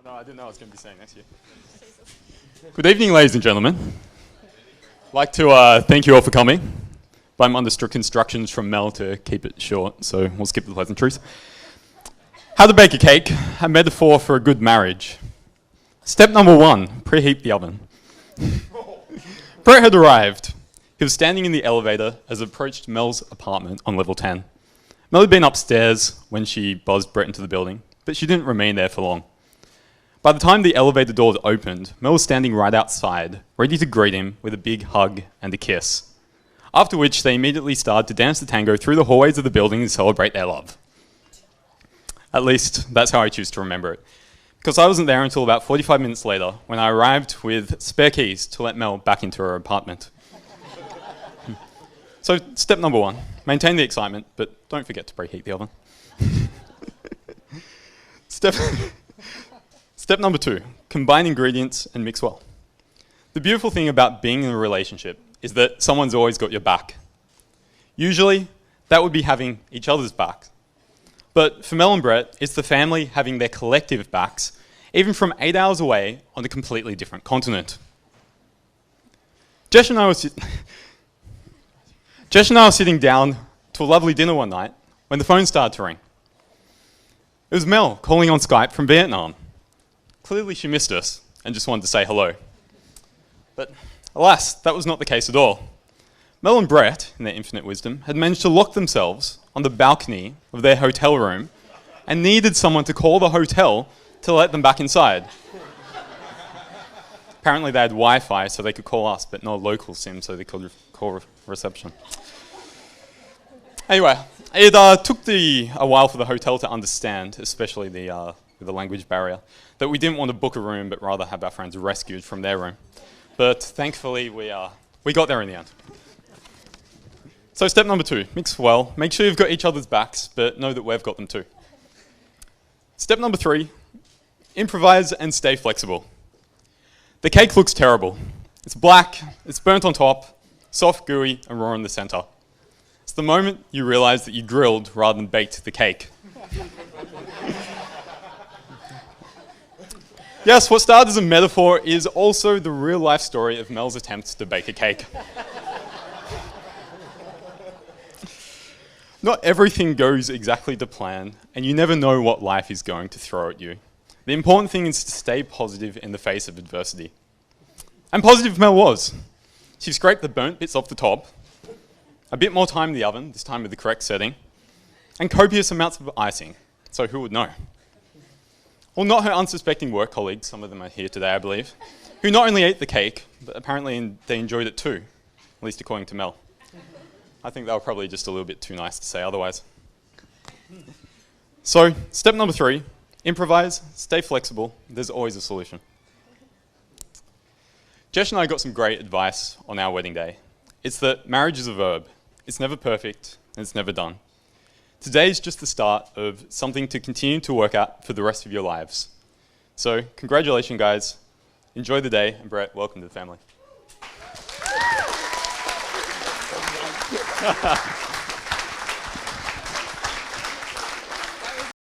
No, I didn't know I was going to be saying next year. Good evening, ladies and gentlemen. I'd like to thank you all for coming, but I'm under strict instructions from Mel to keep it short, so we'll skip the pleasantries. How to bake a cake, a metaphor for a good marriage. Step number 1, preheat the oven. Brett had arrived. He was standing in the elevator as it approached Mel's apartment on level 10. Mel had been upstairs when she buzzed Brett into the building, but she didn't remain there for long. By the time the elevator doors opened, Mel was standing right outside, ready to greet him with a big hug and a kiss. After which, they immediately started to dance the tango through the hallways of the building and celebrate their love. At least, that's how I choose to remember it. Because I wasn't there until about 45 minutes later, when I arrived with spare keys to let Mel back into her apartment. So, step number 1, maintain the excitement, but don't forget to preheat the oven. Step number 2, combine ingredients and mix well. The beautiful thing about being in a relationship is that someone's always got your back. Usually, that would be having each other's back. But for Mel and Brett, it's the family having their collective backs, even from 8 hours away on a completely different continent. Jess and I were sitting down to a lovely dinner one night when the phone started to ring. It was Mel calling on Skype from Vietnam. Clearly she missed us and just wanted to say hello. But alas, that was not the case at all. Mel and Brett, in their infinite wisdom, had managed to lock themselves on the balcony of their hotel room and needed someone to call the hotel to let them back inside. Apparently they had Wi-Fi so they could call us, but not a local SIM so they could call reception. Anyway, it took a while for the hotel to understand, especially with the language barrier, that we didn't want to book a room but rather have our friends rescued from their room. But thankfully we got there in the end. So step number 2, mix well. Make sure you've got each other's backs, but know that we've got them too. Step number 3, improvise and stay flexible. The cake looks terrible. It's black, it's burnt on top, soft, gooey, and raw in the center. It's the moment you realize that you grilled rather than baked the cake. Yes, what started as a metaphor is also the real-life story of Mel's attempts to bake a cake. Not everything goes exactly to plan, and you never know what life is going to throw at you. The important thing is to stay positive in the face of adversity. And positive Mel was. She scraped the burnt bits off the top, a bit more time in the oven, this time with the correct setting, and copious amounts of icing, so who would know? Well, not her unsuspecting work colleagues, some of them are here today I believe, who not only ate the cake, but apparently they enjoyed it too, at least according to Mel. I think they were probably just a little bit too nice to say otherwise. So, step number 3, improvise, stay flexible, there's always a solution. Jess and I got some great advice on our wedding day. It's that marriage is a verb. It's never perfect, and it's never done. Today is just the start of something to continue to work at for the rest of your lives. So, congratulations guys, enjoy the day, and Brett, welcome to the family.